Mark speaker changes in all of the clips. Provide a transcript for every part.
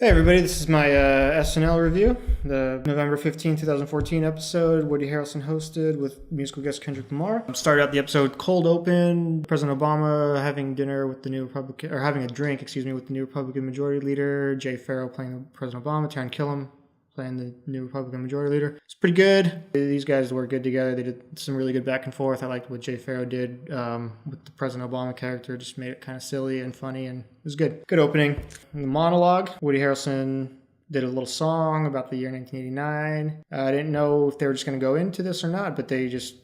Speaker 1: Hey everybody, this is my SNL review, the November 15, 2014 episode. Woody Harrelson hosted with musical guest Kendrick Lamar. Started out the episode cold open, President Obama having dinner with the new Republican, or having a drink, with the new Republican Majority Leader, Jay Farrell playing President Obama, Taron Killam playing the new Republican Majority Leader. It's pretty good. These guys work good together. They did some really good back and forth. I liked what Jay Farrell did with the President Obama character. Just made it kind of silly and funny, and it was good. Good opening. In the monologue, Woody Harrelson did a little song about the year 1989. I didn't know if they were just going to go into this or not, but they just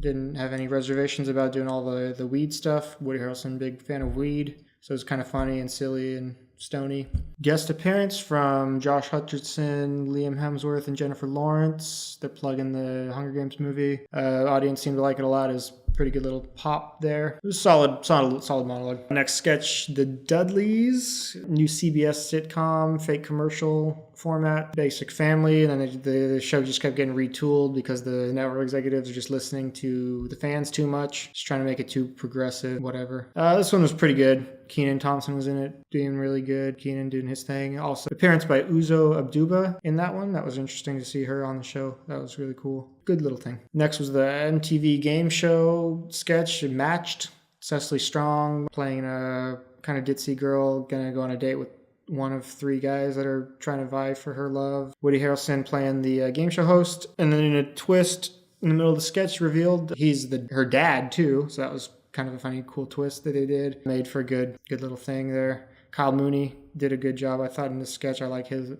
Speaker 1: didn't have any reservations about doing all the weed stuff. Woody Harrelson, big fan of weed, so it's kind of funny and silly and stony. Guest appearance from Josh Hutcherson, Liam Hemsworth, and Jennifer Lawrence. They're plugging the Hunger Games movie. Audience seemed to like it a lot. It was a pretty good little pop there. It was solid monologue. Next sketch, The Dudleys, new CBS sitcom, fake commercial format, basic family. And then the show just kept getting retooled because the network executives are just listening to the fans too much, just trying to make it too progressive, whatever. This one was pretty good. Kenan Thompson was in it, doing really good. Kenan doing his thing. Also, appearance by Uzo Aduba in that one. That was interesting to see her on the show. That was really cool. Good little thing. Next was the MTV game show sketch, Matched. Cecily Strong playing a kind of ditzy girl, gonna go on a date with one of three guys that are trying to vie for her love. Woody Harrelson playing the game show host. And then in a twist, in the middle of the sketch, revealed he's her dad too. So that was kind of a funny, cool twist that they did. Made for a good little thing there. Kyle Mooney did a good job, I thought, in this sketch. I like his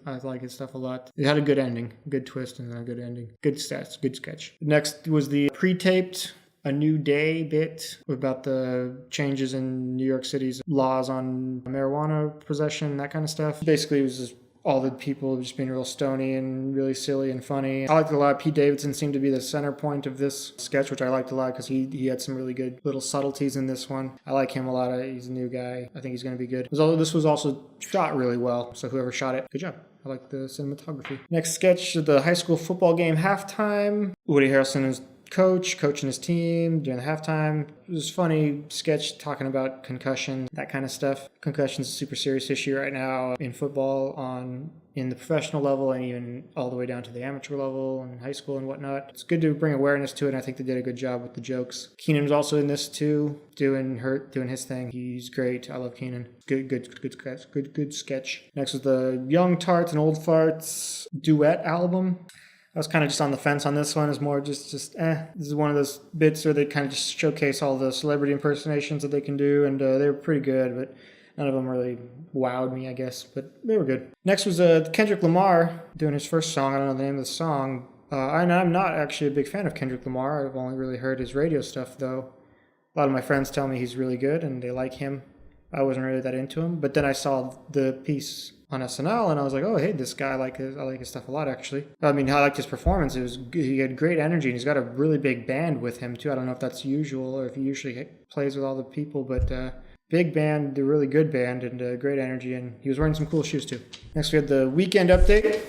Speaker 1: stuff a lot. It had a good ending, good twist, and a good ending. Good sketch. Next was the pre-taped A New Day bit about the changes in New York City's laws on marijuana possession, that kind of stuff. Basically, it was just all the people just being real stony and really silly and funny. I liked it a lot. Pete Davidson seemed to be the center point of this sketch, which I liked a lot because he had some really good little subtleties in this one. I like him a lot. He's a new guy. I think he's going to be good. This was also shot really well, so whoever shot it, good job. I like the cinematography. Next sketch, the high school football game halftime. Woody Harrelson is coaching his team during the halftime. It was a funny sketch talking about concussion, that kind of stuff. Concussion is a super serious issue right now in football, in the professional level, and even all the way down to the amateur level and high school and whatnot. It's good to bring awareness to it, and I think they did a good job with the jokes. Keenan's also in this too, doing his thing. He's great. I love Keenan. Good sketch. Next was the Young Tarts and Old Farts duet album. I was kind of just on the fence on this one. It's more just This is one of those bits where they kind of just showcase all the celebrity impersonations that they can do, and they were pretty good, but none of them really wowed me, I guess, but they were good. Next was Kendrick Lamar doing his first song. I don't know the name of the song. I'm not actually a big fan of Kendrick Lamar. I've only really heard his radio stuff, though. A lot of my friends tell me he's really good, and they like him. I wasn't really that into him, but then I saw the piece on SNL, and I was like, oh, hey, this guy, I like his stuff a lot, actually. I mean, I liked his performance. He had great energy, and he's got a really big band with him, too. I don't know if that's usual or if he usually plays with all the people, but big band, a really good band, and great energy, and he was wearing some cool shoes, too. Next, we had the weekend update.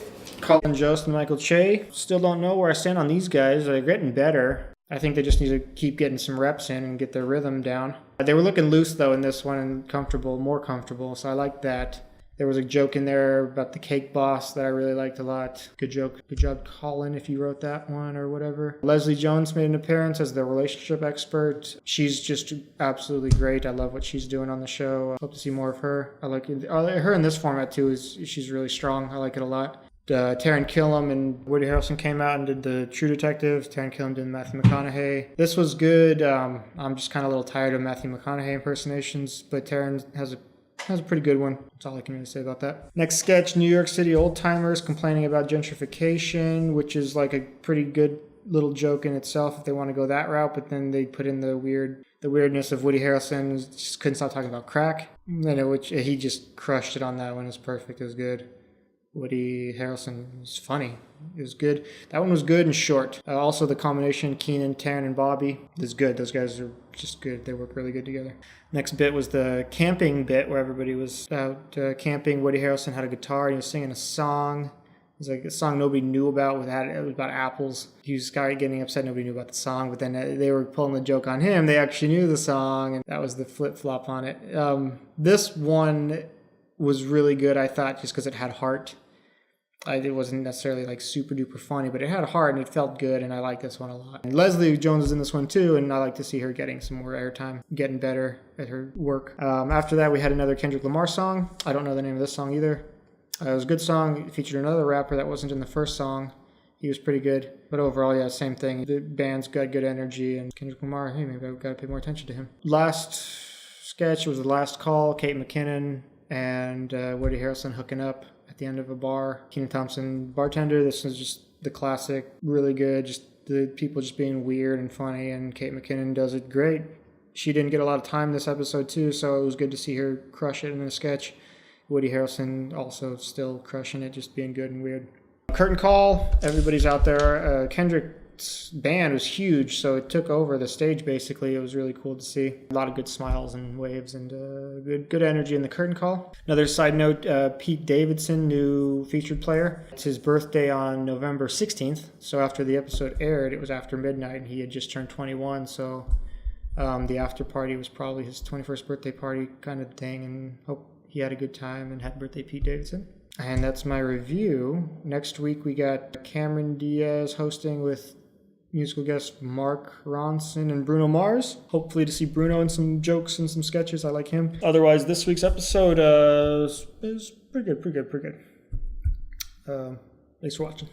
Speaker 1: Colin Jost and Michael Che. Still don't know where I stand on these guys. They're getting better. I think they just need to keep getting some reps in and get their rhythm down. They were looking loose, though, in this one, and more comfortable, so I liked that. There was a joke in there about the cake boss that I really liked a lot. Good joke. Good job, Colin, if you wrote that one or whatever. Leslie Jones made an appearance as the relationship expert. She's just absolutely great. I love what she's doing on the show. I hope to see more of her. I like it. Her in this format, too, she's really strong. I like it a lot. Taron Killam and Woody Harrelson came out and did the True Detective. Taron Killam did Matthew McConaughey. This was good. I'm just kind of a little tired of Matthew McConaughey impersonations, but Taron has a pretty good one. That's all I can really say about that. Next sketch, New York City old-timers complaining about gentrification, which is like a pretty good little joke in itself if they want to go that route, but then they put in the weirdness of Woody Harrelson, just couldn't stop talking about crack, which he just crushed it on that one. It was perfect. It was good. Woody Harrelson was funny. It was good. That one was good and short. Also, the combination Kenan, Taron, and Bobby is good. Those guys are just good. They work really good together. Next bit was the camping bit where everybody was out camping. Woody Harrelson had a guitar and he was singing a song. It was like a song nobody knew about. It was about apples. He was getting upset nobody knew about the song, but then they were pulling the joke on him. They actually knew the song, and that was the flip-flop on it. This one was really good, I thought, just because it had heart. It wasn't necessarily like super duper funny, but it had heart and it felt good, and I like this one a lot. And Leslie Jones is in this one too, and I like to see her getting some more airtime, getting better at her work. After that, we had another Kendrick Lamar song. I don't know the name of this song either. It was a good song. It featured another rapper that wasn't in the first song. He was pretty good. But overall, yeah, same thing. The band's got good energy, and Kendrick Lamar, hey, maybe I've got to pay more attention to him. Last sketch was The Last Call, Kate McKinnon and Woody Harrelson hooking up at the end of a bar. Kenan Thompson, bartender. This is just the classic, really good. Just the people just being weird and funny, and Kate McKinnon does it great. She didn't get a lot of time this episode too, so it was good to see her crush it in a sketch. Woody Harrelson also still crushing it, just being good and weird. Curtain call, everybody's out there. Kendrick's band was huge, so it took over the stage basically. It was really cool to see. A lot of good smiles and waves and good energy in the curtain call. Another side note, Pete Davidson, new featured player. It's his birthday on November 16th, so after the episode aired, it was after midnight, and he had just turned 21, so the after party was probably his 21st birthday party kind of thing, and hope he had a good time, and happy birthday, Pete Davidson. And that's my review. Next week, we got Cameron Diaz hosting with musical guest Mark Ronson and Bruno Mars. Hopefully to see Bruno in some jokes and some sketches. I like him. Otherwise, this week's episode is pretty good. Thanks for watching.